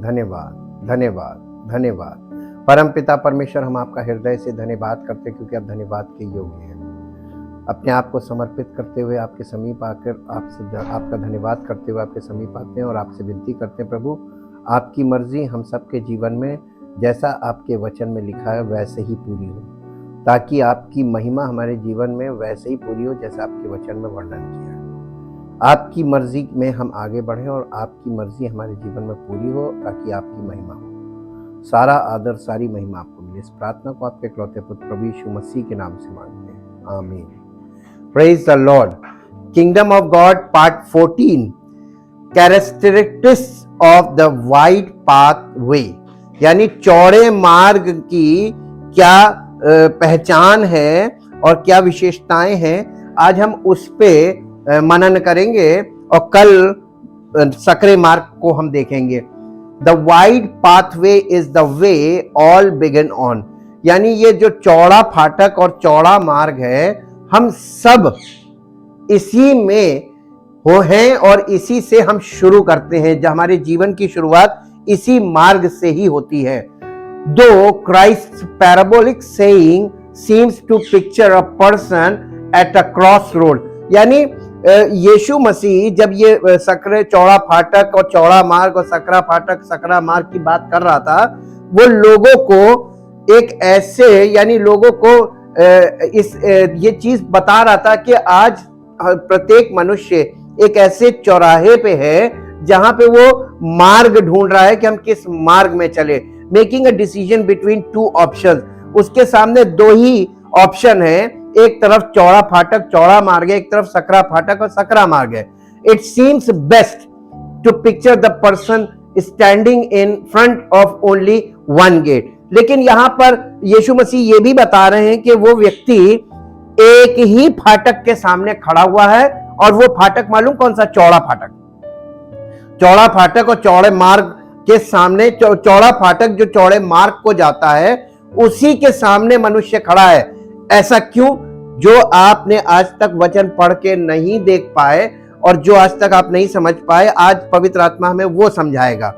धन्यवाद, धन्यवाद, धन्यवाद। परमपिता परमेश्वर, हम आपका हृदय से धन्यवाद करते हैं क्योंकि आप धन्यवाद के योग्य हैं। अपने आप को समर्पित करते हुए आपके समीप आकर आपका धन्यवाद करते हुए आपके समीप आते हैं और आपसे विनती करते हैं प्रभु, आपकी मर्जी हम सबके जीवन में जैसा आपके वचन में लिखा है वैसे ही पूरी हो, ताकि आपकी महिमा हमारे जीवन में वैसे ही पूरी हो जैसा आपके वचन में वर्णन किया है। आपकी मर्जी में हम आगे बढ़ें और आपकी मर्जी हमारे जीवन में पूरी हो ताकि आपकी महिमा हो। सारा आदर, सारी महिमा आपको मिले। इस प्रार्थना को आपके इकलौते पुत्र प्रभु यीशु मसीह के नाम से मांगते हैं, आमीन। Praise the Lord. Kingdom of God part 14, characteristics of the wide path way, यानी चौड़े मार्ग की क्या पहचान है और क्या विशेषताएं हैं, आज हम उस पे मनन करेंगे और कल सकरे मार्ग को हम देखेंगे। The wide pathway is the way all begin on, यानी ये जो चौड़ा फाटक और चौड़ा मार्ग है, हम सब इसी में हो हैं और इसी से हम शुरू करते हैं। जब हमारे जीवन की शुरुआत इसी मार्ग से ही होती है। दो Christ parabolic saying seems to picture a person at a cross road, यानी यीशु मसीह जब ये सकरे चौड़ा फाटक और चौड़ा मार्ग और सकरा फाटक सकरा मार्ग की बात कर रहा था, वो लोगों को एक ऐसे, यानी लोगों को ये चीज बता रहा था कि आज प्रत्येक मनुष्य एक ऐसे चौराहे पे है जहां पे वो मार्ग ढूंढ रहा है कि हम किस मार्ग में चले, making a decision between two options. उसके सामने दो ही ऑप्शन है, एक तरफ चौड़ा फाटक चौड़ा मार्ग है, एक तरफ सकरा फाटक और सकरा मार्ग है। It seems best to picture the person standing in front of only one gate, लेकिन यहां पर यीशु मसीह ये भी बता रहे हैं कि वो व्यक्ति एक ही फाटक के सामने खड़ा हुआ है, और वो फाटक मालूम कौन सा? चौड़ा फाटक। चौड़ा फाटक और चौड़े मार्ग के सामने, चौड़ा फाटक जो चौड़े मार्ग को जाता है, उसी के सामने मनुष्य खड़ा है। ऐसा क्यों? जो आपने आज तक वचन पढ़ के नहीं देख पाए और जो आज तक आप नहीं समझ पाए, आज पवित्र आत्मा हमें वो समझाएगा।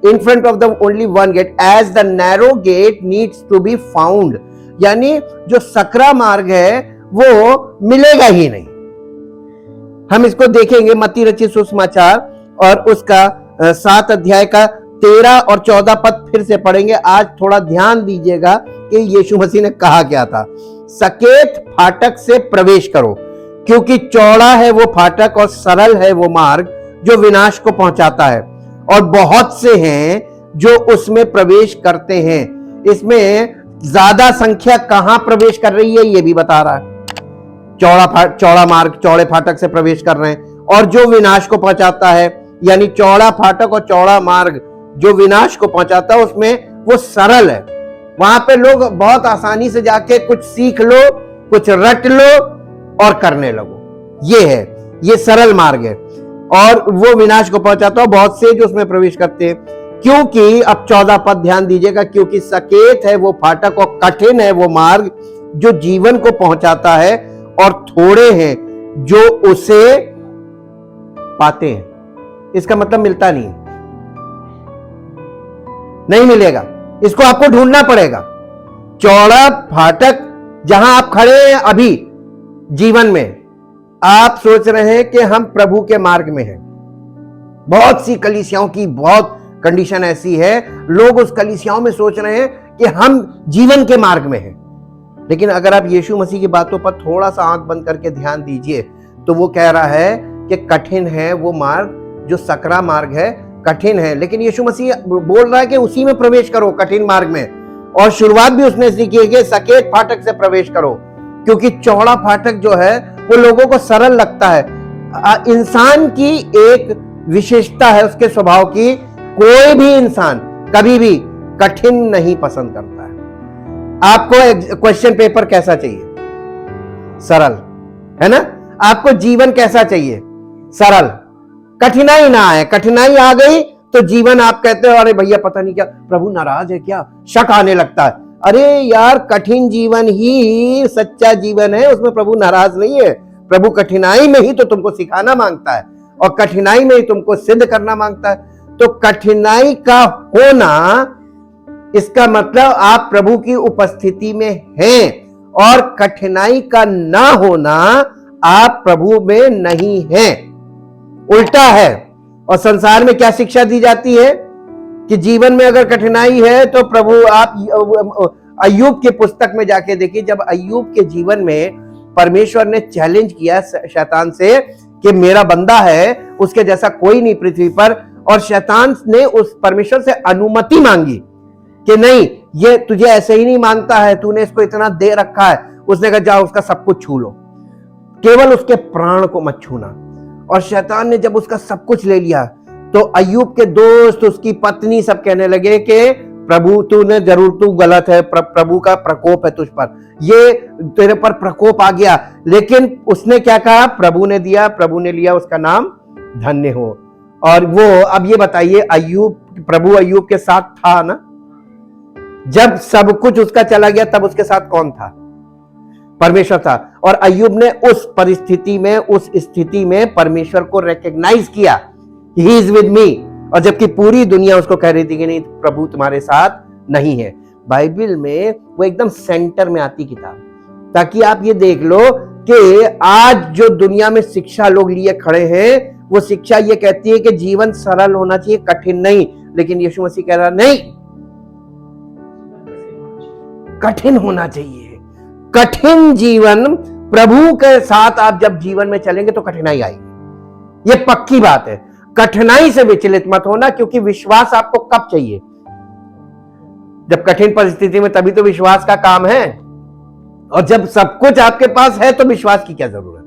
In front of the only one gate, as the narrow gate needs to be found, यानी जो सकरा मार्ग है वो मिलेगा ही नहीं। हम इसको देखेंगे मत्ती रचित सुसमाचार और उसका 7 अध्याय का 13 और 14 पद फिर से पढ़ेंगे। आज थोड़ा ध्यान दीजिएगा कि यीशु मसीह ने कहा क्या था। सकेत फाटक से प्रवेश करो, क्योंकि चौड़ा है वो फाटक और सरल है वो मार्ग जो विनाश को पहुंचाता है, और बहुत से हैं जो उसमें प्रवेश करते हैं। इसमें ज्यादा संख्या कहां प्रवेश कर रही है ये भी बता रहा है। चौड़ा मार्ग चौड़े फाटक से प्रवेश कर रहे हैं, और जो विनाश को पहुंचाता है, यानी चौड़ा फाटक और चौड़ा मार्ग जो विनाश को पहुंचाता है उसमें वो सरल है। वहां पे लोग बहुत आसानी से जाके कुछ सीख लो, कुछ रट लो और करने लगो। ये है, ये सरल मार्ग है, और वो विनाश को पहुंचाता है। बहुत से जो उसमें प्रवेश करते हैं, क्योंकि अब 14 पद ध्यान दीजिएगा, क्योंकि सकेत है वो फाटक और कठिन है वो मार्ग जो जीवन को पहुंचाता है, और थोड़े हैं जो उसे पाते हैं। इसका मतलब मिलता नहीं मिलेगा, इसको आपको ढूंढना पड़ेगा। चौड़ा फाटक जहां आप खड़े हैं अभी जीवन में, आप सोच रहे हैं कि हम प्रभु के मार्ग में हैं। बहुत सी कलीसियाओं की बहुत कंडीशन ऐसी है, लोग उस कलीसियाओं में सोच रहे हैं कि हम जीवन के मार्ग में हैं। लेकिन अगर आप यीशु मसीह की बातों पर थोड़ा सा आंख बंद करके ध्यान दीजिए, तो वो कह रहा है कि कठिन है वो मार्ग जो सकरा मार्ग है, कठिन है। लेकिन यीशु मसीह बोल रहा है कि उसी में प्रवेश करो, कठिन मार्ग में। और शुरुआत भी उसने इसलिए की है, सकेत फाटक से प्रवेश करो, क्योंकि चौड़ा फाटक जो है वो लोगों को सरल लगता है। इंसान की एक विशेषता है उसके स्वभाव की, कोई भी इंसान कभी भी कठिन नहीं पसंद करता है। आपको क्वेश्चन पेपर कैसा चाहिए? सरल, है ना? आपको जीवन कैसा चाहिए? सरल, कठिनाई ना आए। कठिनाई आ गई तो जीवन आप कहते हो अरे भैया पता नहीं क्या प्रभु नाराज है क्या, शक आने लगता है। अरे यार, कठिन जीवन ही सच्चा जीवन है, उसमें प्रभु नाराज नहीं है। प्रभु कठिनाई में ही तो तुमको सिखाना मांगता है और कठिनाई में ही तुमको सिद्ध करना मांगता है। तो कठिनाई का होना, इसका मतलब आप प्रभु की उपस्थिति में हैं, और कठिनाई का ना होना आप प्रभु में नहीं हैं। उल्टा है। और संसार में क्या शिक्षा दी जाती है कि जीवन में अगर कठिनाई है तो प्रभु, आप अय्यूब की पुस्तक में जाके देखिए, जब अय्यूब के जीवन में परमेश्वर ने चैलेंज किया शैतान से कि मेरा बंदा है, उसके जैसा कोई नहीं पृथ्वी पर, और शैतान ने उस परमेश्वर से अनुमति मांगी कि नहीं, ये तुझे ऐसे ही नहीं मांगता है, तूने इसको इतना दे रखा है। उसने कहा जाओ उसका सब कुछ छू लो, केवल उसके प्राण को मत छूना। और शैतान ने जब उसका सब कुछ ले लिया तो अय्यूब के दोस्त, उसकी पत्नी सब कहने लगे कि प्रभु तूने जरूर, तू गलत है, प्रभु का प्रकोप है तुझ पर, ये तेरे पर प्रकोप आ गया। लेकिन उसने क्या कहा? प्रभु ने दिया, प्रभु ने लिया, उसका नाम धन्य हो। और वो, अब ये बताइए, प्रभु अय्यूब के साथ था ना? जब सब कुछ उसका चला गया तब उसके साथ कौन था? परमेश्वर था। और अय्यूब ने उस परिस्थिति में, उस स्थिति में परमेश्वर को रिकॉग्नाइज किया, ही इज विद मी। और जबकि पूरी दुनिया उसको कह रही थी कि नहीं, प्रभु तुम्हारे साथ नहीं है। बाइबल में वो एकदम सेंटर में आती किताब, ताकि आप ये देख लो कि आज जो दुनिया में शिक्षा लोग लिए खड़े हैं, वो शिक्षा ये कहती है कि जीवन सरल होना चाहिए, कठिन नहीं। लेकिन यीशु मसीह कह रहा नहीं, कठिन होना चाहिए। कठिन जीवन, प्रभु के साथ आप जब जीवन में चलेंगे तो कठिनाई आएगी, ये पक्की बात है। कठिनाई से विचलित मत होना, क्योंकि विश्वास आपको कब चाहिए? जब कठिन परिस्थिति में, तभी तो विश्वास का काम है। और जब सब कुछ आपके पास है तो विश्वास की क्या जरूरत?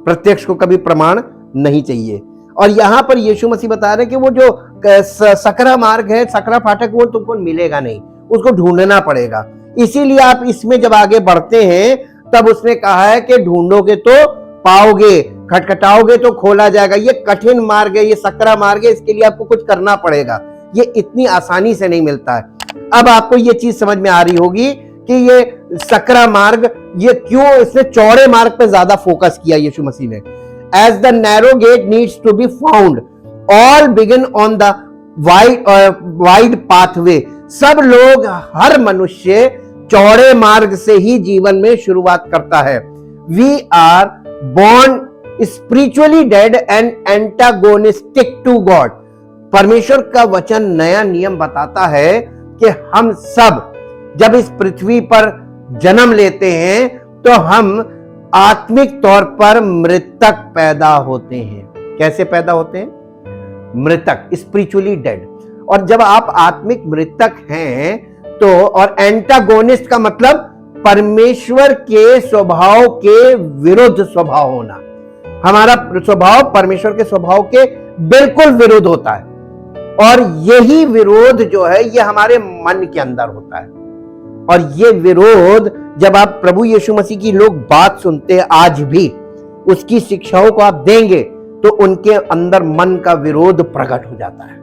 प्रत्यक्ष को कभी प्रमाण नहीं चाहिए। और यहां पर यीशु मसीह बता रहे कि वो जो सकरा मार्ग है, सकरा फाटक, वो तुमको मिलेगा नहीं, उसको ढूंढना पड़ेगा। इसीलिए आप इसमें जब आगे बढ़ते हैं तब उसने कहा है कि ढूंढोगे तो पाओगे, खटखटाओगे तो खोला जाएगा। ये कठिन मार्ग है, ये सकरा मार्ग है, इसके लिए आपको कुछ करना पड़ेगा, ये इतनी आसानी से नहीं मिलता है। अब आपको ये चीज समझ में आ रही होगी कि ये सकरा मार्ग, ये क्यों इसने चौड़े मार्ग पे ज्यादा फोकस किया यीशु मसीह ने। As the narrow gate needs to be found, all begin on the wide pathway. सब लोग, हर मनुष्य चौड़े मार्ग से ही जीवन में शुरुआत करता है। We are born spiritually dead and antagonistic to God। परमेश्वर का वचन नया नियम बताता है कि हम सब जब इस पृथ्वी पर जन्म लेते हैं तो हम आत्मिक तौर पर मृतक पैदा होते हैं। कैसे पैदा होते हैं? मृतक, स्पिरिचुअली डेड। और जब आप आत्मिक मृतक हैं तो, और एंटागोनिस्ट का मतलब परमेश्वर के स्वभाव के विरुद्ध स्वभाव होना। हमारा स्वभाव परमेश्वर के स्वभाव के बिल्कुल विरुद्ध होता है, और यही विरोध जो है ये हमारे मन के अंदर होता है। और ये विरोध जब आप प्रभु यीशु मसीह की लोग बात सुनते हैं, आज भी उसकी शिक्षाओं को आप देंगे तो उनके अंदर मन का विरोध प्रकट हो जाता है,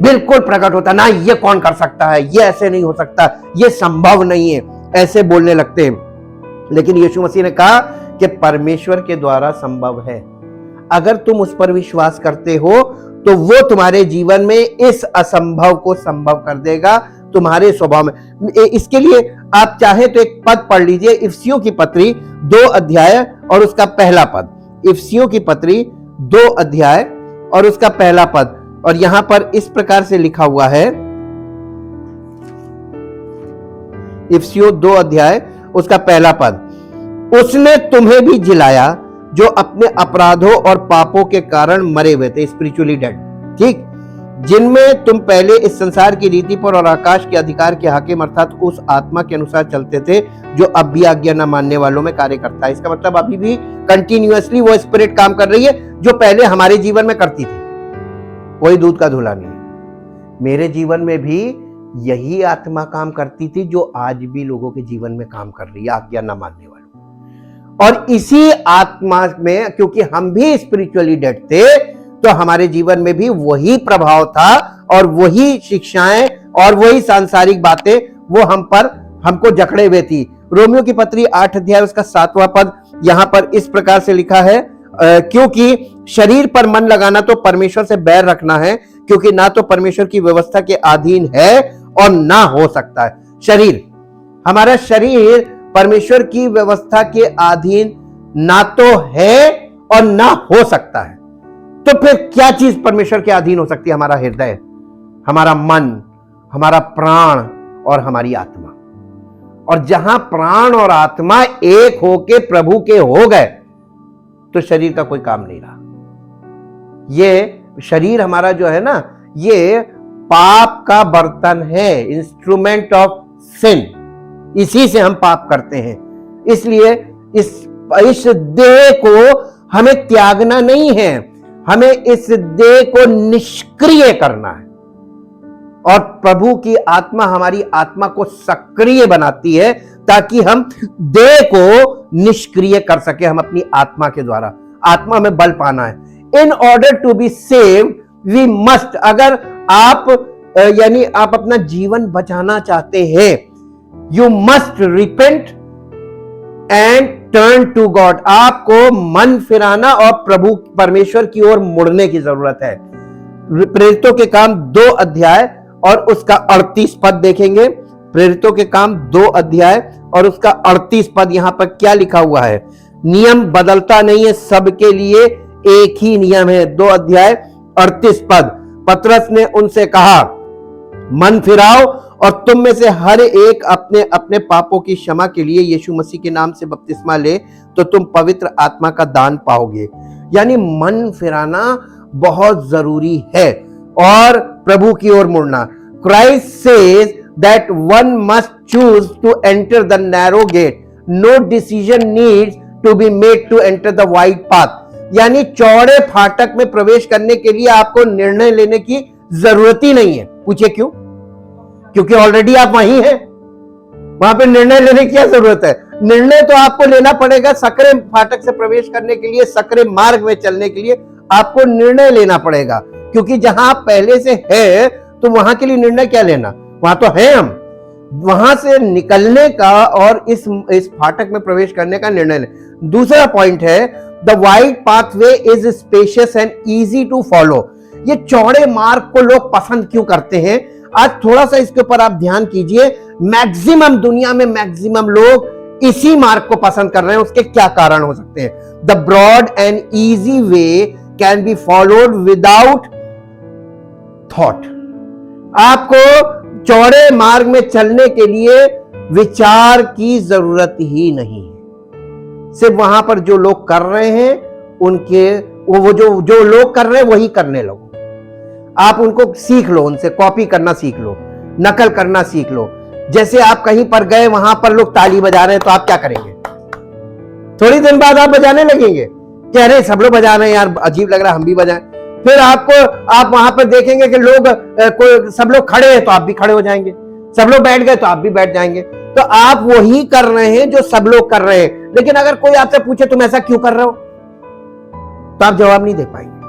बिल्कुल प्रकट होता है। ना, ये कौन कर सकता है, ये ऐसे नहीं हो सकता, ये संभव नहीं है, ऐसे बोलने लगते हैं। लेकिन यीशु मसीह ने कहा कि परमेश्वर के द्वारा संभव है। अगर तुम उस पर विश्वास करते हो तो वो तुम्हारे जीवन में इस असंभव को संभव कर देगा तुम्हारे स्वभाव में। इसके लिए आप चाहे तो एक पद पढ़ लीजिए, इफिसियों की पत्री 2 अध्याय और उसका पहला पद। इफिसियों की पत्री 2 अध्याय और उसका पहला पद। और यहां पर इस प्रकार से लिखा हुआ है, इफिसियों 2 अध्याय उसका पहला पद, उसने तुम्हें भी जिलाया जो अपने अपराधों और पापों के कारण मरे हुए थे, स्पिरिचुअली डेड, ठीक, जिनमें तुम पहले इस संसार की रीति पर और आकाश के अधिकार के हाकिम अर्थात उस आत्मा के अनुसार चलते थे जो अब भी आज्ञा न मानने वालों में कार्य करता है। इसका मतलब अभी भी कंटिन्यूअसली वो स्पिरिट काम कर रही है जो पहले हमारे जीवन में करती थी। कोई दूध का धुला नहीं है। मेरे जीवन में भी यही आत्मा काम करती थी जो आज भी लोगों के जीवन में काम कर रही है, आज्ञा न मानने वालों। और इसी आत्मा में, क्योंकि हम भी स्पिरिचुअली डेड थे, तो हमारे जीवन में भी वही प्रभाव था और वही शिक्षाएं और वही सांसारिक बातें वो हमको जकड़े हुए थी। रोमियो की पत्री 8 अध्याय उसका 7वां पद यहां पर इस प्रकार से लिखा है, क्योंकि शरीर पर मन लगाना तो परमेश्वर से बैर रखना है, क्योंकि ना तो परमेश्वर की व्यवस्था के अधीन है और ना हो सकता है। शरीर, हमारा शरीर परमेश्वर की व्यवस्था के अधीन ना तो है और ना हो सकता है। तो फिर क्या चीज परमेश्वर के अधीन हो सकती है? हमारा हृदय, हमारा मन, हमारा प्राण और हमारी आत्मा। और जहां प्राण और आत्मा एक होके प्रभु के हो गए तो शरीर का कोई काम नहीं रहा। ये शरीर हमारा जो है ना, ये पाप का बर्तन है, इंस्ट्रूमेंट ऑफ सिन। इसी से हम पाप करते हैं। इसलिए इस देह को हमें त्यागना नहीं है, हमें इस देह को निष्क्रिय करना है। और प्रभु की आत्मा हमारी आत्मा को सक्रिय बनाती है ताकि हम देह को निष्क्रिय कर सके। हम अपनी आत्मा के द्वारा, आत्मा में बल पाना है। In order to be saved we must, अगर आप यानी आप अपना जीवन बचाना चाहते हैं, you must repent and turn to God. आपको मन फिराना और प्रभु परमेश्वर की ओर मुड़ने की जरूरत है। प्रेरितों के काम 2 अध्याय और उसका 38 पद देखेंगे। प्रेरितों के काम 2 अध्याय और उसका 38 पद। यहां पर क्या लिखा हुआ है? नियम बदलता नहीं है, सबके लिए एक ही नियम है। 2 अध्याय 38 पद। पतरस ने उनसे कहा, मन फिराओ और तुम में से हर एक अपने अपने पापों की क्षमा के लिए यीशु मसीह के नाम से बपतिस्मा ले, तो तुम पवित्र आत्मा का दान पाओगे। यानी मन फिराना बहुत जरूरी है और प्रभु की ओर मुड़ना। Christ says that one must choose to enter the narrow gate, no decision needs to be made to enter the wide path. यानी चौड़े फाटक में प्रवेश करने के लिए आपको निर्णय लेने की जरूरत ही नहीं है। पूछिए क्यों? क्योंकि ऑलरेडी आप वहीं हैं। वहां पे निर्णय लेने की क्या जरूरत है? निर्णय तो आपको लेना पड़ेगा सकरे फाटक से प्रवेश करने के लिए, सकरे मार्ग में चलने के लिए आपको निर्णय लेना पड़ेगा। क्योंकि जहां आप पहले से है तो वहां के लिए निर्णय क्या लेना? वहां तो है हम। वहां से निकलने का और इस फाटक में प्रवेश करने का निर्णय लें। दूसरा पॉइंट है, the wide pathway is spacious and easy to follow. ये चौड़े मार्ग को लोग पसंद क्यों करते हैं? आज थोड़ा सा इसके ऊपर आप ध्यान कीजिए। मैक्सिमम दुनिया में मैक्सिमम लोग इसी मार्ग को पसंद कर रहे हैं। उसके क्या कारण हो सकते हैं? The broad and easy way can be followed without thought. आपको चौड़े मार्ग में चलने के लिए विचार की जरूरत ही नहीं है। सिर्फ वहां पर जो लोग कर रहे हैं उनके वो जो लोग कर रहे हैं वही करने लगो। आप उनको सीख लो, उनसे कॉपी करना सीख लो, नकल करना सीख लो। जैसे आप कहीं पर गए, वहां पर लोग ताली बजा रहे हैं तो आप क्या करेंगे? थोड़ी दिन बाद आप बजाने लगेंगे, कह रहे सब लोग बजा रहे हैं यार, अजीब लग रहा है, हम भी बजाएं। फिर आप वहां पर देखेंगे कि लोग सब लोग खड़े हैं तो आप भी खड़े हो जाएंगे, सब लोग बैठ गए तो आप भी बैठ जाएंगे। तो आप वही कर रहे हैं जो सब लोग कर रहे हैं। लेकिन अगर कोई आपसे पूछे तुम ऐसा क्यों कर रहे हो, तो आप जवाब नहीं दे पाएंगे,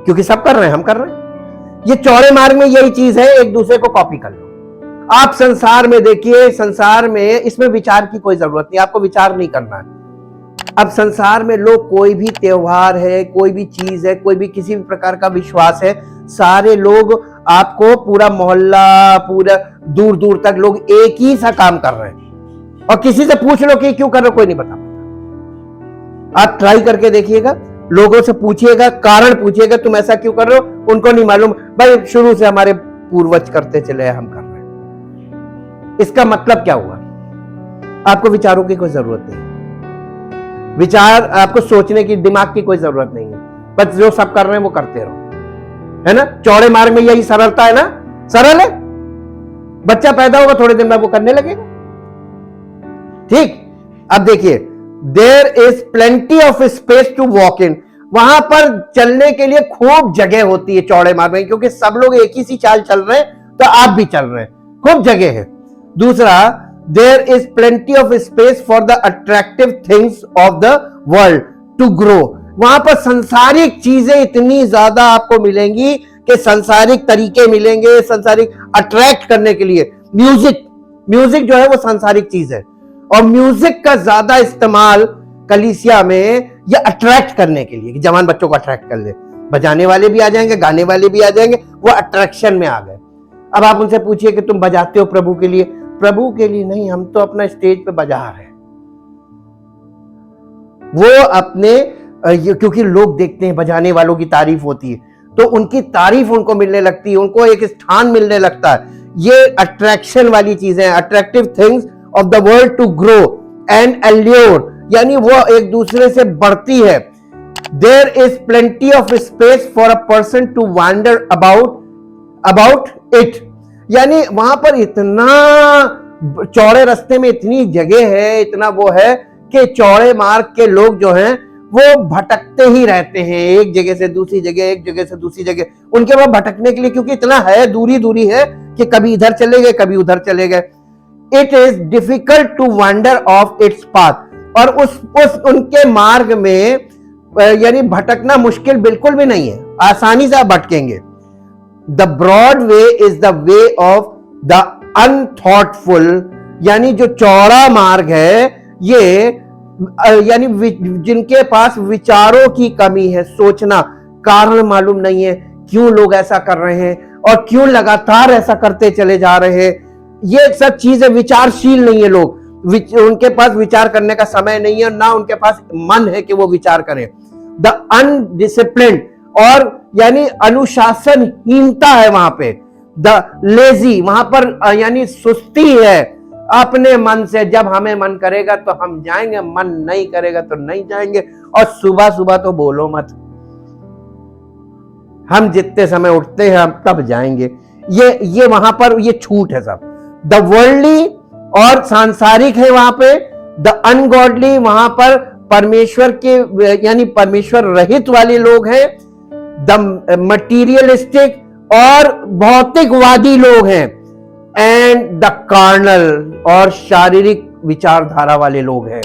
क्योंकि सब कर रहे हैं, हम कर रहे हैं। ये चौड़े मार्ग में यही चीज है, एक दूसरे को कॉपी कर लो। आप संसार में देखिए, संसार में इसमें विचार की कोई जरूरत नहीं, आपको विचार नहीं करना है। अब संसार में लोग, कोई भी त्योहार है, कोई भी चीज है, कोई भी किसी भी प्रकार का विश्वास है, सारे लोग आपको, पूरा मोहल्ला, पूरा दूर दूर तक लोग एक ही सा काम कर रहे हैं। और किसी से पूछ लो कि क्यों कर रहे हो, कोई नहीं बता पाता। आप ट्राई करके देखिएगा, लोगों से पूछिएगा, कारण पूछिएगा तुम ऐसा क्यों कर रहे हो, उनको नहीं मालूम। भाई शुरू से हमारे पूर्वज करते चले, हम कर रहे हैं। इसका मतलब क्या हुआ? आपको विचारों की कोई जरूरत नहीं, विचार आपको सोचने की, दिमाग की कोई जरूरत नहीं है। बस जो सब कर रहे हैं वो करते रहो, है ना। चौड़े मार्ग में यही सरलता है ना, सरल है। बच्चा पैदा होगा, थोड़े दिन बाद वो करने लगेगा। ठीक, अब देखिए, there is plenty of space to walk in. वहां पर चलने के लिए खूब जगह होती है चौड़े मार्ग में, क्योंकि सब लोग एक ही सी चाल चल रहे हैं, तो आप भी चल रहे हैं, खूब जगह है। दूसरा, there is plenty of space for the attractive things of the world to grow. वहां पर सांसारिक चीजें इतनी ज्यादा आपको मिलेंगी कि सांसारिक तरीके मिलेंगे, सांसारिक अट्रैक्ट करने के लिए। म्यूजिक जो है वो सांसारिक चीज है, और म्यूजिक का ज्यादा इस्तेमाल कलीसिया में ये अट्रैक्ट करने के लिए, कि जवान बच्चों को अट्रैक्ट कर ले। बजाने वाले भी आ जाएंगे, गाने वाले भी आ जाएंगे, वो अट्रैक्शन में आ गए। अब आप उनसे पूछिए कि तुम बजाते हो प्रभु के लिए? प्रभु के लिए नहीं, हम तो अपना स्टेज पे बजा रहे हैं। वो अपने क्योंकि लोग देखते हैं बजाने वालों की तारीफ होती है, तो उनकी तारीफ उनको मिलने लगती है, उनको एक स्थान मिलने लगता है। ये अट्रैक्शन वाली चीजें, attractive things of the world to grow and allure, यानी वो एक दूसरे से बढ़ती है। There is plenty of space for a person to wander about it, यानी वहां पर इतना चौड़े रास्ते में इतनी जगह है, इतना वो है कि चौड़े मार्ग के लोग जो हैं वो भटकते ही रहते हैं, एक जगह से दूसरी जगह, एक जगह से दूसरी जगह, उनके वहां भटकने के लिए, क्योंकि इतना है, दूरी है कि कभी इधर चले गए, कभी उधर चले गए। It is difficult to wander of its path, और उस उनके मार्ग में यानी भटकना मुश्किल बिल्कुल भी नहीं है, आसानी से आप भटकेंगे। The broad way is the way of the unthoughtful, यानी जो चौड़ा मार्ग है ये यानी जिनके पास विचारों की कमी है, सोचना, कारण मालूम नहीं है क्यों लोग ऐसा कर रहे हैं और क्यों लगातार ऐसा करते चले जा रहे हैं, ये सब चीजें, विचारशील नहीं है लोग, उनके पास विचार करने का समय नहीं है, ना उनके पास मन है कि वो विचार करें। द अनडिसिप्लिन्ड, और यानी अनुशासनहीनता है वहां पे। द लेजी, वहां पर यानी सुस्ती है, अपने मन से, जब हमें मन करेगा तो हम जाएंगे, मन नहीं करेगा तो नहीं जाएंगे, और सुबह सुबह तो बोलो मत, हम जितने समय उठते हैं हम तब जाएंगे, ये वहां पर ये छूट है सब। द वर्ल्डली और सांसारिक है वहां पे। द अनगॉडली, वहां पर परमेश्वर के यानी परमेश्वर रहित वाले लोग हैं। द मटीरियलिस्टिक, और भौतिकवादी लोग हैं। एंड द कार्नल, और शारीरिक विचारधारा वाले लोग हैं।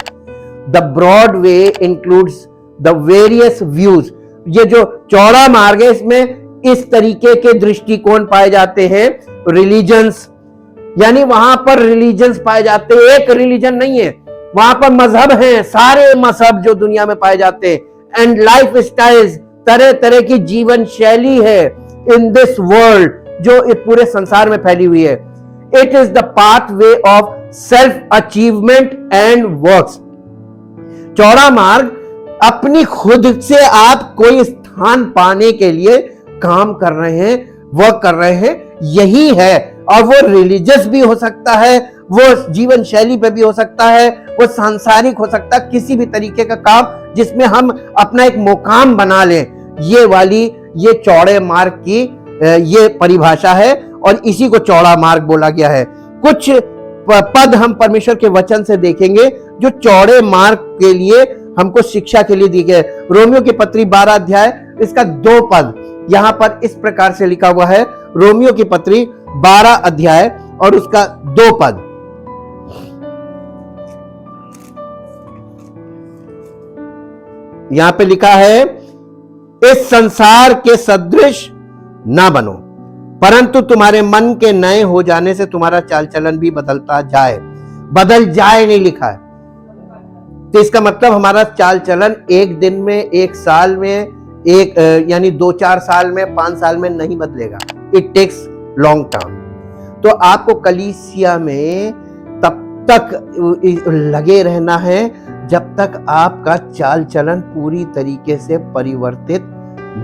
The broad way includes the various views, ये जो चौड़ा मार्ग है इसमें इस तरीके के दृष्टिकोण पाए जाते हैं। रिलीजन्स, यानी वहां पर रिलीजन्स पाए जाते हैं, एक रिलीजन नहीं है, वहां पर मजहब हैं, सारे मजहब जो दुनिया में पाए जाते हैं। एंड लाइफ स्टाइल्स, तरह तरह की जीवन शैली है इन दिस वर्ल्ड, जो इस पूरे संसार में फैली हुई है। It is the path way of self achievement and works, चौड़ा मार्ग अपनी खुद से आप कोई स्थान पाने के लिए काम कर रहे हैं, वर्क कर रहे हैं, यही है। और वो रिलीजियस भी हो सकता है, वो जीवन शैली पे भी हो सकता है, वो सांसारिक हो सकता है, किसी भी तरीके का काम जिसमें हम अपना एक मुकाम बना लें, ये वाली ये चौड़े मार्ग की ये परिभाषा है, और इसी को चौड़ा मार्ग बोला गया है। कुछ पद हम परमेश्वर के वचन से देखेंगे जो चौड़े मार्ग के लिए हमको शिक्षा के लिए दी गए। रोमियो की पत्री 12 अध्याय, इसका 2 पद यहां पर इस प्रकार से लिखा हुआ है। रोमियो की पत्री 12 अध्याय और उसका 2 पद, यहां पे लिखा है, इस संसार के सदृश ना बनो, परंतु तुम्हारे मन के नए हो जाने से तुम्हारा चाल चलन भी बदलता जाए। बदल जाए नहीं लिखा है, तो इसका मतलब हमारा चाल चलन एक दिन में, एक साल में, एक यानी 2-4 साल में, 5 साल में नहीं बदलेगा। It takes long term. तो आपको कलीसिया में तब तक लगे रहना है जब तक आपका चाल चलन पूरी तरीके से परिवर्तित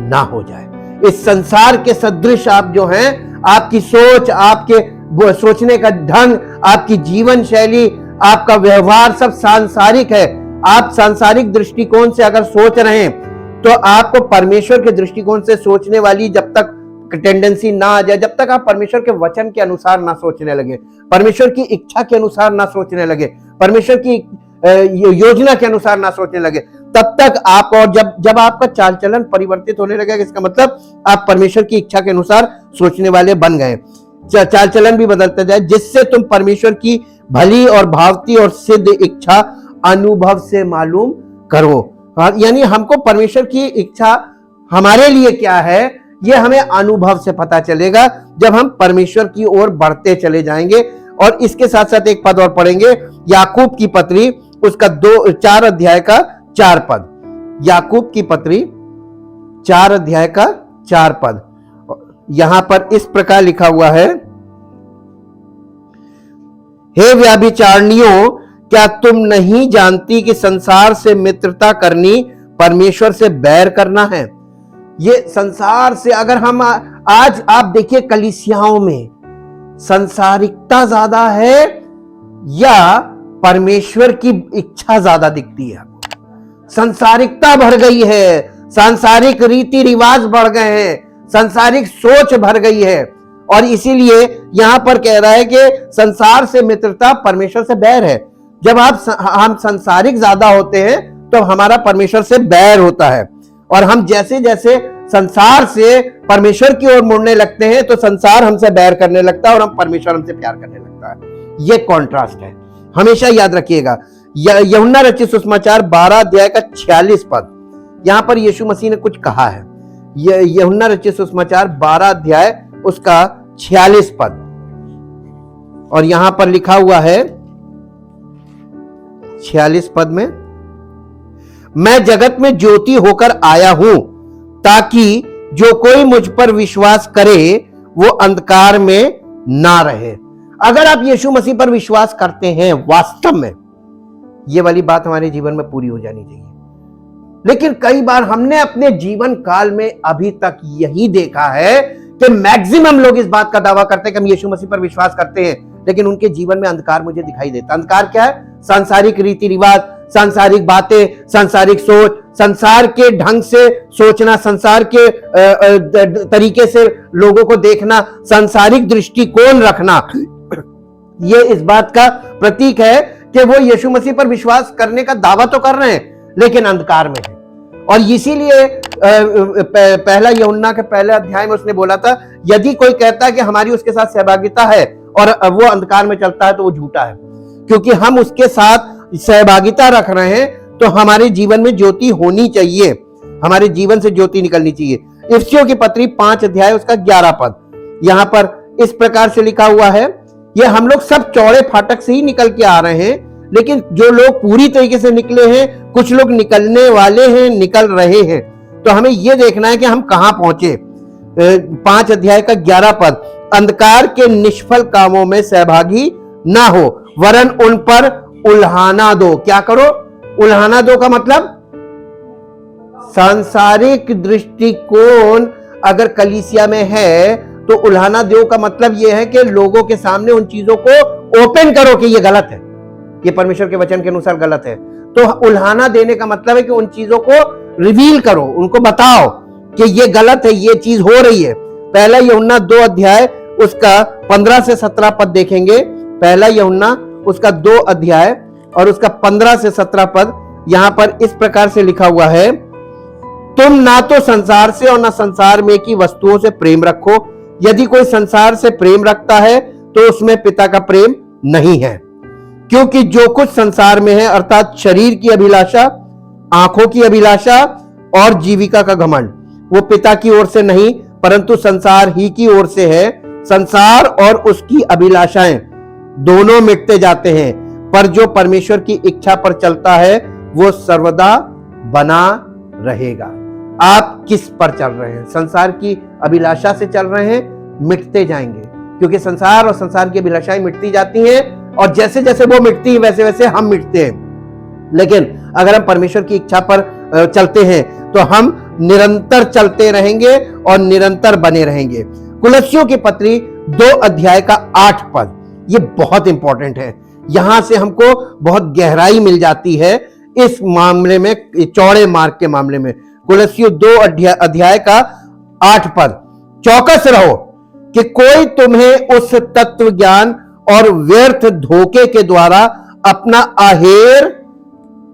ना हो जाए। इस संसार के सदृश आप जो हैं, आपकी सोच, आपके सोचने का ढंग, आपकी जीवन शैली, आपका व्यवहार सब सांसारिक है। आप सांसारिक दृष्टिकोण से अगर सोच रहे हैं तो आपको परमेश्वर के दृष्टिकोण से सोचने वाली जब तक टेंडेंसी ना आ जाए, जब तक आप परमेश्वर के वचन के अनुसार ना सोचने लगे, परमेश्वर की इच्छा के अनुसार ना सोचने लगे, परमेश्वर की योजना के अनुसार ना सोचने लगे, तब तक आप, और जब आपका चाल चलन परिवर्तित होने लगेगा, इसका मतलब आप परमेश्वर की इच्छा के अनुसार सोचने वाले बन गए। चाल चलन भी बदलता जाए, जिससे तुम परमेश्वर की भली और भावती और सिद्ध इच्छा अनुभव से मालूम करो। यानी हमको परमेश्वर की इच्छा हमारे लिए क्या है, ये हमें अनुभव से पता चलेगा जब हम परमेश्वर की ओर बढ़ते चले जाएंगे। और इसके साथ साथ एक पद और पढ़ेंगे, याकूब की पत्री, उसका 4 अध्याय का 4 पद। याकूब की पत्री 4 अध्याय का 4 पद। यहां पर इस प्रकार लिखा हुआ है, हे व्यभिचारिणियों, क्या तुम नहीं जानती कि संसार से मित्रता करनी परमेश्वर से बैर करना है। ये संसार से, अगर हम आज आप देखिए कलीसियाओं में संसारिकता ज्यादा है या परमेश्वर की इच्छा ज्यादा दिखती है। संसारिकता बढ़ गई है, सांसारिक रीति रिवाज बढ़ गए हैं, सांसारिक सोच भर गई है, और इसीलिए यहां पर कह रहा है कि संसार से मित्रता परमेश्वर से बैर है। जब हम संसारिक ज्यादा होते हैं तो हमारा परमेश्वर से बैर होता है, और हम जैसे जैसे संसार से परमेश्वर की ओर मुड़ने लगते हैं तो संसार हमसे बैर करने लगता है और हम परमेश्वर हमसे प्यार करने लगता है। यह कॉन्ट्रास्ट है, हमेशा याद रखिएगा। यूहन्ना रचित सुसमाचार 12 अध्याय का 46 पद, यहां पर यीशु मसीह ने कुछ कहा है। यूहन्ना रचित सुसमाचार 12 अध्याय उसका 46 पद, और यहां पर लिखा हुआ है 46 पद में, मैं जगत में ज्योति होकर आया हूं ताकि जो कोई मुझ पर विश्वास करे वो अंधकार में ना रहे। अगर आप यीशु मसीह पर विश्वास करते हैं वास्तव में, ये वाली बात हमारे जीवन में पूरी हो जानी चाहिए। लेकिन कई बार हमने अपने जीवन काल में अभी तक यही देखा है कि मैक्सिमम लोग इस बात का दावा करते हैं कि हम यीशु मसीह पर विश्वास करते हैं, लेकिन उनके जीवन में अंधकार मुझे दिखाई देता। अंधकार क्या है? सांसारिक रीति रिवाज, सांसारिक बातें, सांसारिक सोच, संसार के ढंग से सोचना, संसार के तरीके से लोगों को देखना, सांसारिक दृष्टिकोण रखना। ये इस बात का प्रतीक है कि वो यीशु मसीह पर विश्वास करने का दावा तो कर रहे हैं लेकिन अंधकार में है। और इसीलिए पहला यूहन्ना के पहले अध्याय में उसने बोला था, यदि कोई कहता है कि हमारी उसके साथ सहभागिता है और वो अंधकार में चलता है तो वो झूठा है, क्योंकि हम उसके साथ सहभागिता रख रहे हैं तो हमारे जीवन में ज्योति होनी चाहिए, हमारे जीवन से ज्योति निकलनी चाहिए। इफिसियों की पत्री 5 अध्याय उसका 11 पद, यहां पर इस प्रकार से लिखा हुआ है, ये हम लोग सब चौड़े फाटक से ही निकल के आ रहे हैं, लेकिन जो लोग पूरी तरीके से निकले हैं, कुछ लोग निकलने वाले हैं, निकल रहे हैं, तो हमें यह देखना है कि हम कहां पहुंचे। 5 अध्याय का 11 पद, अंधकार के निष्फल कामों में सहभागी ना हो वरन उन पर उल्हाना दो। क्या करो? उल्हाना दो का मतलब सांसारिक दृष्टिकोण अगर कलीसिया में है तो उल्हाना दो का मतलब यह है कि लोगों के सामने उन चीजों को ओपन करो कि यह गलत है, ये परमेश्वर के वचन के अनुसार गलत है। तो उल्हाना देने का मतलब है कि उन चीजों को रिवील करो, उनको बताओ कि ये गलत है, ये चीज हो रही है। पहला यूहन्ना 2 अध्याय उसका 15 से 17 पद देखेंगे। पहला यूहन्ना उसका 2 अध्याय और उसका 15 से 17 पद, यहां पर इस प्रकार से लिखा हुआ है, तुम ना तो संसार से और ना संसार में की वस्तुओं से प्रेम रखो। यदि कोई संसार से प्रेम रखता है तो उसमें पिता का प्रेम नहीं है, क्योंकि जो कुछ संसार में है अर्थात शरीर की अभिलाषा, आंखों की अभिलाषा और जीविका का घमंड, वो पिता की ओर से नहीं परंतु संसार ही की ओर से है। संसार और उसकी अभिलाषाएं दोनों मिटते जाते हैं, पर जो परमेश्वर की इच्छा पर चलता है वो सर्वदा बना रहेगा। आप किस पर चल रहे हैं? संसार की अभिलाषा से चल रहे हैं, मिटते जाएंगे, क्योंकि संसार और संसार की अभिलाषाएं मिटती जाती हैं और जैसे जैसे वो मिटती है वैसे वैसे हम मिटते हैं। लेकिन अगर हम परमेश्वर की इच्छा पर चलते हैं तो हम निरंतर चलते रहेंगे और निरंतर बने रहेंगे। कुलस्सियों की पत्री 2 अध्याय का 8 पद, ये बहुत इंपॉर्टेंट है। यहां से हमको बहुत गहराई मिल जाती है इस मामले में, चौड़े मार्ग के मामले में। कुलस्सियों 2 अध्याय का 8 पद, चौकस रहो कि कोई तुम्हें उस तत्व ज्ञान और व्यर्थ धोखे के द्वारा अपना अहेर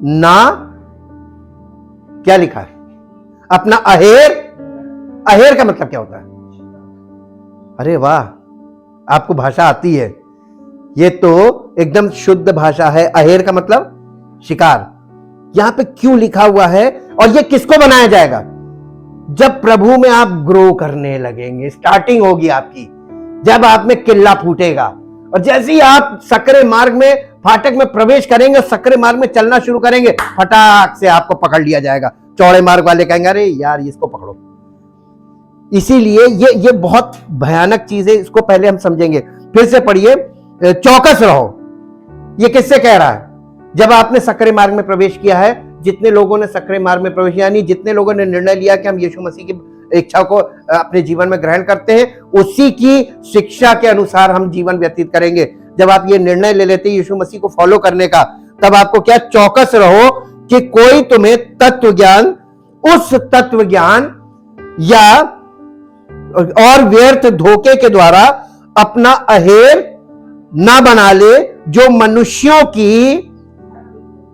ना, क्या लिखा है? अपना अहेर, अहेर का मतलब क्या होता है? अरे वाह, आपको भाषा आती है, ये तो एकदम शुद्ध भाषा है। अहेर का मतलब शिकार। यहां पे क्यों लिखा हुआ है और ये किसको बनाया जाएगा? जब प्रभु में आप ग्रो करने लगेंगे, स्टार्टिंग होगी आपकी, जब आप में किल्ला फूटेगा और जैसे ही आप सकरे मार्ग में फाटक में प्रवेश करेंगे, सकरे मार्ग में चलना शुरू करेंगे, फटाक से आपको पकड़ लिया जाएगा। चौड़े मार्ग वाले कहेंगे अरे यार इसको पकड़ो। इसीलिए ये बहुत भयानक चीज है, इसको पहले हम समझेंगे। फिर से पढ़िए, चौकस रहो। ये किससे कह रहा है? जब आपने सकरे मार्ग में प्रवेश किया है, जितने लोगों ने सकरे मार्ग में प्रवेश, यानी जितने लोगों ने निर्णय लिया कि हम यीशु मसीह की इच्छा को अपने जीवन में ग्रहण करते हैं, उसी की शिक्षा के अनुसार हम जीवन व्यतीत करेंगे। जब आप ये निर्णय ले लेते हैं यीशु मसीह को फॉलो करने का, तब आपको क्या, चौकस रहो कि कोई तुम्हें तत्व ज्ञान, उस तत्व ज्ञान या और व्यर्थ धोखे के द्वारा अपना अहेर ना बना ले, जो मनुष्यों की,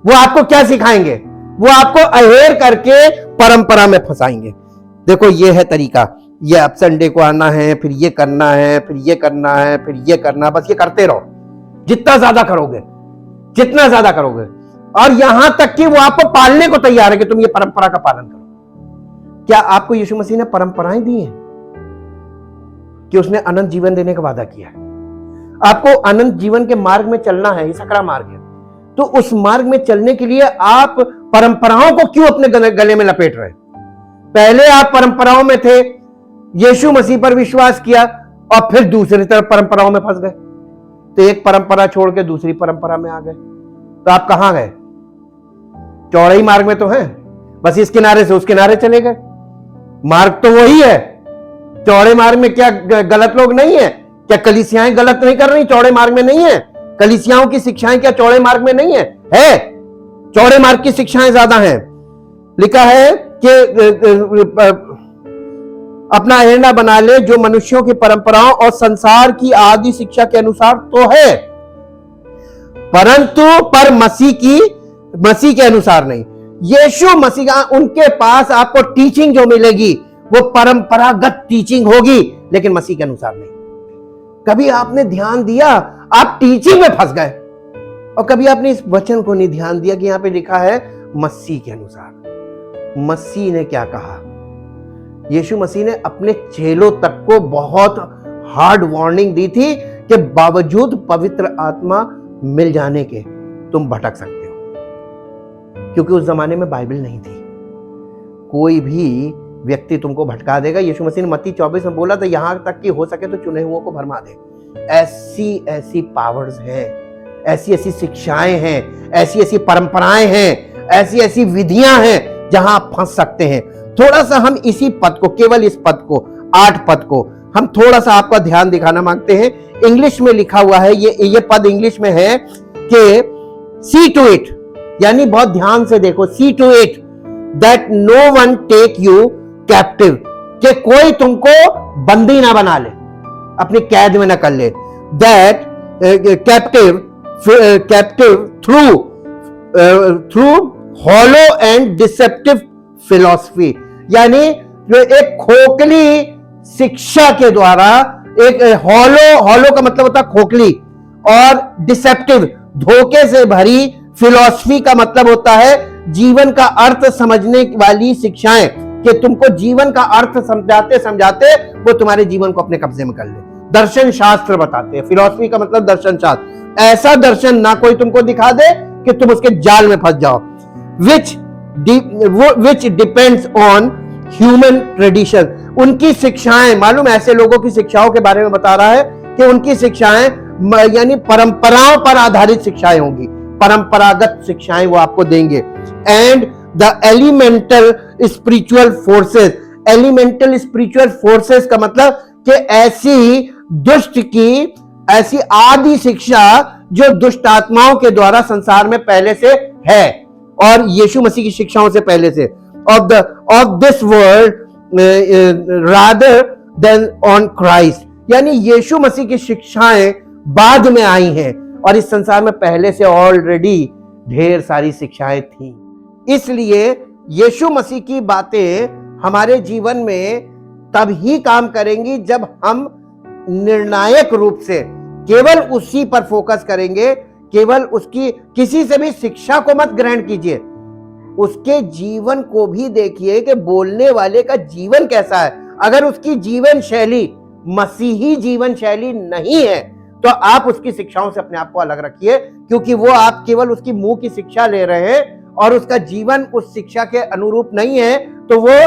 वो आपको क्या सिखाएंगे? वो आपको अहेर करके परंपरा में फंसाएंगे। देखो ये है तरीका, ये अब संडे को आना है, फिर ये करना है, फिर ये करना है, फिर ये करना, बस ये करते रहो। जितना ज्यादा करोगे, जितना ज्यादा करोगे, और यहां तक कि वो आपको पालने को तैयार है कि तुम ये परंपरा का पालन करो। क्या आपको यीशु मसीह ने परंपराएं दी हैं कि उसने अनंत जीवन देने का वादा किया है? आपको अनंत जीवन के मार्ग में चलना है, ये सकरा मार्ग है। तो उस मार्ग में चलने के लिए आप परंपराओं को क्यों अपने गले में लपेट रहे? पहले आप परंपराओं में थे, यीशु मसीह पर विश्वास किया और फिर दूसरी तरफ परंपराओं में फंस गए। तो एक परंपरा छोड़ के दूसरी परंपरा में आ गए, तो आप कहां गए? चौड़े ही मार्ग में तो हैं, बस इस किनारे से उस किनारे चले गए। मार्ग तो वही है। चौड़े मार्ग में क्या गलत लोग नहीं है? क्या कलीसियाएं गलत नहीं कर रही? चौड़े मार्ग में नहीं है? कलीसियाओं की शिक्षाएं क्या चौड़े मार्ग में नहीं है? चौड़े मार्ग की शिक्षाएं ज्यादा हैं। लिखा है कि अपना अहेर बना ले, जो मनुष्यों की परंपराओं और संसार की आदि शिक्षा के अनुसार तो है, परंतु पर मसीह के अनुसार नहीं। यीशु मसीह का, उनके पास आपको टीचिंग जो मिलेगी वो परंपरागत टीचिंग होगी, लेकिन मसीह के अनुसार नहीं। कभी आपने ध्यान दिया, आप टीचिंग में फंस गए, और कभी आपने इस वचन को नहीं ध्यान दिया कि यहां पे लिखा है मसीह के अनुसार। मसीह ने क्या कहा? यीशु मसीह ने अपने चेलों तक को बहुत हार्ड वार्निंग दी थी कि बावजूद पवित्र आत्मा मिल जाने के तुम भटक सकते हो, क्योंकि उस जमाने में बाइबल नहीं थी। कोई भी व्यक्ति तुमको भटका देगा। यीशु मसीह ने मत्ती 24 में बोला था, यहां तक कि हो सके तो चुने हुओं को भरमा दे। ऐसी ऐसी पावर्स हैं, ऐसी ऐसी शिक्षाएं हैं, ऐसी ऐसी परंपराएं हैं, ऐसी ऐसी विधियां हैं जहां आप फंस सकते हैं। थोड़ा सा हम इसी पद को, केवल इस पद को, 8 पद को हम थोड़ा सा आपका ध्यान दिखाना मांगते हैं। इंग्लिश में लिखा हुआ है, ये पद इंग्लिश में है कि सी टू इट, यानी बहुत ध्यान से देखो, see to it that no one take you captive, कि कोई तुमको बंदी ना बना ले, अपनी कैद में ना कर ले। That captive through hollow and deceptive philosophy, यानी जो एक खोखली शिक्षा के द्वारा, एक हॉलो का मतलब होता है खोखली, और डिसेप्टिव धोखे से भरी, फिलॉसफी का मतलब होता है जीवन का अर्थ समझने वाली शिक्षाएं, कि तुमको जीवन का अर्थ समझाते समझाते वो तुम्हारे जीवन को अपने कब्जे में कर ले। दर्शन शास्त्र बताते हैं, फिलॉसफी का मतलब दर्शन शास्त्र। ऐसा दर्शन ना कोई तुमको दिखा दे कि तुम उसके जाल में फंस जाओ। Which depends on human tradition, उनकी शिक्षाएं, मालूम ऐसे लोगों की शिक्षाओं के बारे में बता रहा है कि उनकी शिक्षाएं यानी परंपराओं पर आधारित शिक्षाएं होंगी, परंपरागत शिक्षाएं वो आपको देंगे। And the elemental spiritual forces, elemental spiritual forces का मतलब कि ऐसी दुष्ट की, ऐसी आदि शिक्षा जो दुष्ट आत्माओं के द्वारा संसार में पहले से है, और यीशु मसीह की शिक्षाओं से पहले से, of this world rather than on Christ, यानी यीशु मसीह की शिक्षाएं बाद में आई हैं, और इस संसार में पहले से ऑलरेडी ढेर सारी शिक्षाएं थी। इसलिए यीशु मसीह की बातें हमारे जीवन में तब ही काम करेंगी जब हम निर्णायक रूप से केवल उसी पर फोकस करेंगे। केवल उसकी, किसी से भी शिक्षा को मत ग्रहण कीजिए, उसके जीवन को भी देखिए कि बोलने वाले का जीवन कैसा है। अगर उसकी जीवन शैली मसीही जीवन शैली नहीं है तो आप उसकी शिक्षाओं से अपने आप को अलग रखिए, क्योंकि वो आप केवल उसकी मुंह की शिक्षा ले रहे हैं और उसका जीवन उस शिक्षा के अनुरूप नहीं है, तो वो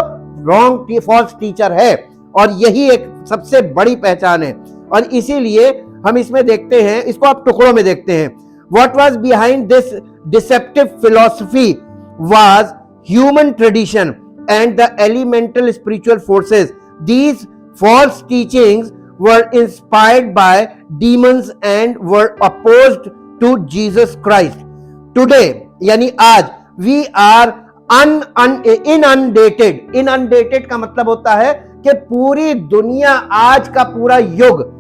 रॉन्ग फॉल्स टीचर है। और यही एक सबसे बड़ी पहचान है। और इसीलिए हम इसमें देखते हैं, इसको आप टुकड़ों में देखते हैं। What was behind this deceptive philosophy was human tradition and the elemental spiritual forces. These false teachings were inspired by demons and were opposed to Jesus Christ. Today, यानी आज, we are inundated. Inundated का मतलब होता है कि पूरी दुनिया, आज का पूरा युग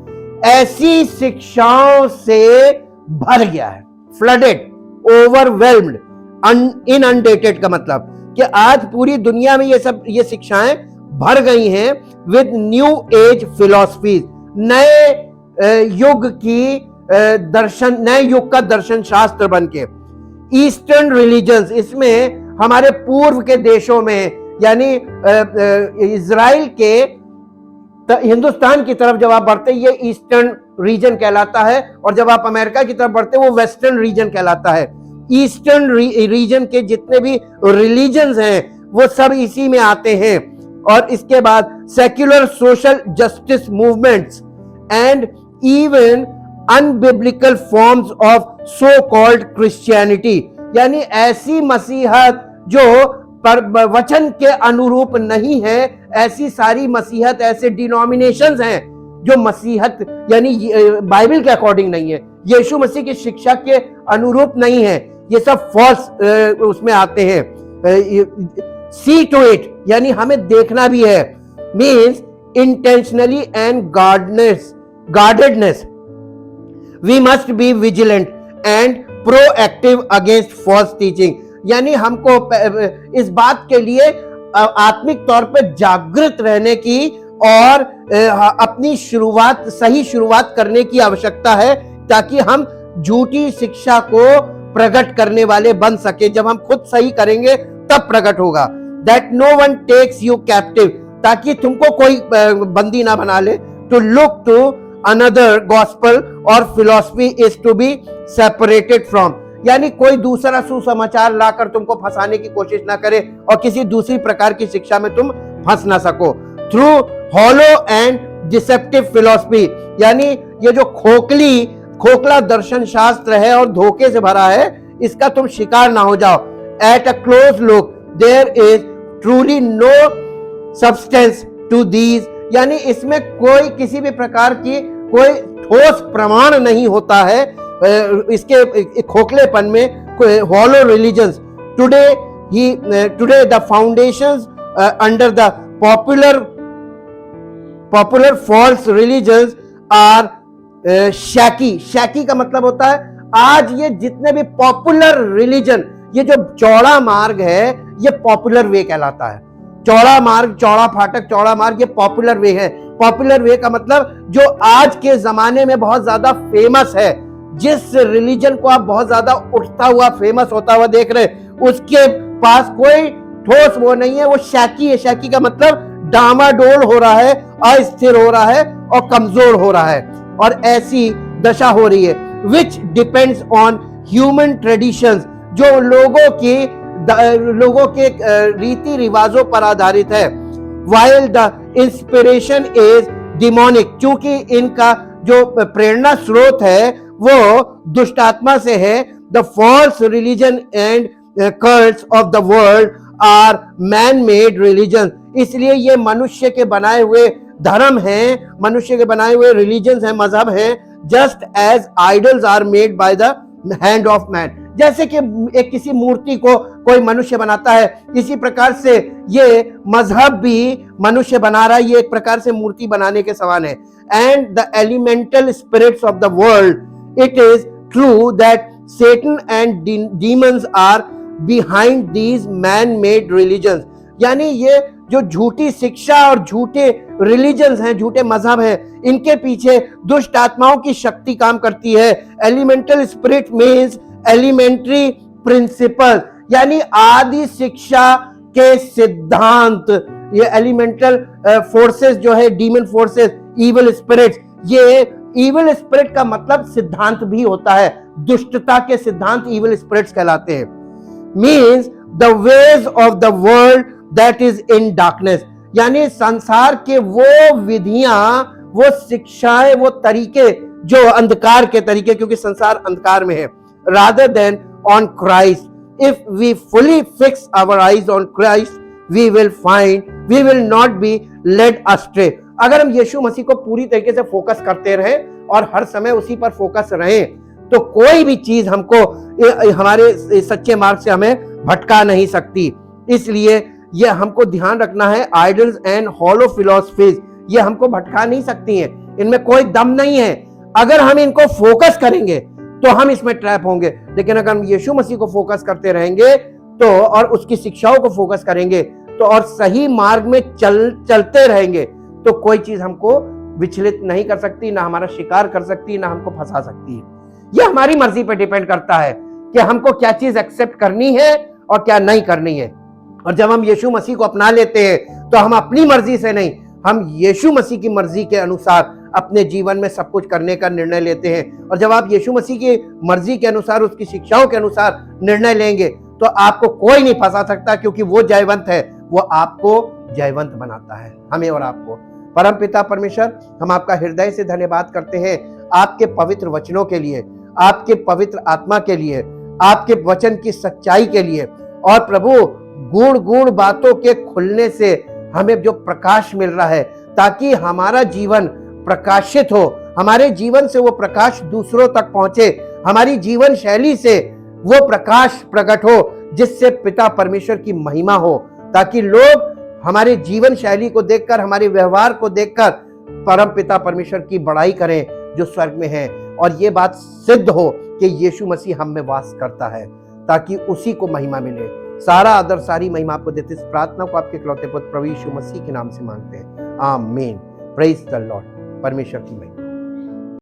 ऐसी शिक्षाओं से भर गया है। फ्लडेड, ओवरवेल्म्ड, इनअंडेटेड का मतलब कि आज पूरी दुनिया में ये शिक्षाएं भर गई हैं विद न्यू एज फिलॉसफीज, नए युग का दर्शन शास्त्र बन के। ईस्टर्न रिलीजन्स, इसमें हमारे पूर्व के देशों में, यानी इजराइल के हिंदुस्तान की तरफ जब आप बढ़ते ये ईस्टर्न रीजन कहलाता है, और जब आप अमेरिका की तरफ बढ़ते वो वेस्टर्न रीजन कहलाता है। ईस्टर्न रीजन के जितने भी रिलीजन्स हैं वो सब इसी में आते हैं। और इसके बाद secular social justice movements and even unbiblical forms of so called Christianity, यानी ऐसी मसीहत जो वचन के अनुरूप नहीं है, ऐसी सारी मसीहत, ऐसे डिनोमिनेशंस हैं जो मसीहत यानी बाइबल के अकॉर्डिंग नहीं है, यीशु मसीह की शिक्षा के अनुरूप नहीं है, ये सब फॉल्स उसमें आते हैं। सी टू इट, यानी हमें देखना भी है, means intentionally and guardedness, we must be vigilant and proactive against false teaching, यानी हमको इस बात के लिए आत्मिक तौर पर जागृत रहने की और अपनी सही शुरुआत करने की आवश्यकता है, ताकि हम झूठी शिक्षा को प्रकट करने वाले बन सके। जब हम खुद सही करेंगे तब प्रकट होगा। That no one takes you captive, ताकि तुमको कोई बंदी ना बना ले। To look to another gospel और philosophy is to be separated from, यानी कोई दूसरा सुसमाचार लाकर तुमको फंसाने की कोशिश ना करे और किसी दूसरी प्रकार की शिक्षा में तुम फंस ना सको। Through hollow and deceptive philosophy, यानी ये जो खोखला दर्शन शास्त्र है और धोखे से भरा है, इसका तुम शिकार ना हो जाओ। At a close look there is truly no substance to these, यानी इसमें कोई किसी भी प्रकार की कोई ठोस प्रमाण नहीं होता है इसके खोखलेपन में। Hollow religions today the foundations under the popular false religions are shaky का मतलब होता है आज ये जितने भी पॉपुलर रिलीजन, ये जो चौड़ा मार्ग है ये पॉपुलर वे कहलाता है। चौड़ा मार्ग, चौड़ा फाटक, चौड़ा मार्ग, ये पॉपुलर वे है। पॉपुलर वे का मतलब जो आज के जमाने में बहुत ज्यादा फेमस है, जिस रिलीजन को आप बहुत ज्यादा उठता हुआ फेमस होता हुआ देख रहे हैं, उसके पास कोई ठोस वो नहीं है, वो शैकी है। शैकी का मतलब डामाडोल हो रहा है, अस्थिर हो रहा है और कमजोर हो रहा है, और ऐसी दशा हो रही है। Which depends on human traditions, जो लोगों के रीति रिवाजों पर आधारित है। While the inspiration is demonic, क्योंकि इनका जो प्रेरणा स्रोत है वो दुष्ट आत्मा से है। The false religion and cults of the world are man made religion, इसलिए ये मनुष्य के बनाए हुए धर्म हैं, मनुष्य के बनाए हुए रिलीजन्स हैं, मजहब हैं। Just as idols are made by the hand of man, जैसे कि एक किसी मूर्ति को कोई मनुष्य बनाता है, इसी प्रकार से ये मजहब भी मनुष्य बना रहा है, ये एक प्रकार से मूर्ति बनाने के समान है। And the elemental spirits of the world, it is true that Satan and demons are behind these man-made religions, यानी ये जो झूठी शिक्षा और झूठे रिलीजन्स हैं, झूठे मजहब हैं, इनके पीछे दुष्ट आत्माओं की शक्ति काम करती है। Elemental spirit means elementary principle, यानी आदि शिक्षा के सिद्धांत। ये एलिमेंटल फोर्सेस जो है, डीमन फोर्सेस, इविल स्पिरिट्स, ये इविल स्पिरिट का मतलब सिद्धांत भी होता है, दुष्टता के सिद्धांत इविल स्पिरिट्स कहलाते हैं। Means the ways of the world that is in darkness, यानी संसार के वो विधियां, वो शिक्षाएं, वो तरीके जो अंधकार के तरीके, क्योंकि संसार अंधकार में है, rather than on Christ. If we fully fix our eyes on Christ, we will not be led astray. अगर हम यीशु मसीह को पूरी तरीके से फोकस करते रहें और हर समय उसी पर फोकस रहें, तो कोई भी चीज हमको हमारे सच्चे मार्ग से हमें भटका नहीं सकती। इसलिए ये हमको ध्यान रखना है, आइडल्स एंड हॉलो फिलॉसफीज ये हमको भटका नहीं सकती हैं, इनमें कोई दम नहीं है। अगर हम इनको फोकस करेंगे तो हम इसमें ट्रैप होंगे, लेकिन अगर हम यीशु मसीह को फोकस करते रहेंगे तो, और उसकी शिक्षाओं को फोकस करेंगे तो, और सही मार्ग में चलते रहेंगे, तो कोई चीज हमको विचलित नहीं कर सकती, ना हमारा शिकार कर सकती, ना हमको फंसा सकती है। यह हमारी मर्जी पर डिपेंड करता है कि हमको क्या चीज एक्सेप्ट करनी है और क्या नहीं करनी है। और जब हम यीशु मसीह को अपना लेते हैं तो हम अपनी मर्जी से नहीं, हम यीशु मसीह की मर्जी के अनुसार अपने जीवन में सब कुछ करने का निर्णय लेते हैं। और जब आप यीशु मसीह की मर्जी के अनुसार, उसकी शिक्षाओं के अनुसार निर्णय लेंगे, तो आपको कोई नहीं फंसा सकता, क्योंकि वो जयवंत है, वो आपको जयवंत बनाता है, हमें और आपको। परम पिता परमेश्वर, हम आपका हृदय से धन्यवाद करते हैं आपके पवित्र वचनों के लिए, आपके पवित्र आत्मा के लिए, आपके वचन की सच्चाई के लिए। और प्रभु, गूढ़ गूढ़ बातों के खुलने से हमें जो प्रकाश मिल रहा है, ताकि हमारा जीवन प्रकाशित हो, हमारे जीवन से वो प्रकाश दूसरों तक पहुंचे, हमारी जीवन शैली से वो प्रकाश प्रकट हो, जिससे पिता परमेश्वर की महिमा हो, ताकि लोग हमारे जीवन शैली को देखकर, हमारे व्यवहार को देखकर परम पिता परमेश्वर की बड़ाई करें जो स्वर्ग में है, और ये बात सिद्ध हो कि यीशु मसीह हम में वास करता है, ताकि उसी को महिमा मिले। सारा आदर, सारी महिमा आपको देते, इस प्रार्थना को आपके इकलौते पुत्र प्रभु यीशु मसीह के नाम से मांगते हैं, आमीन। Praise the Lord. परमेश्वर की महिमा।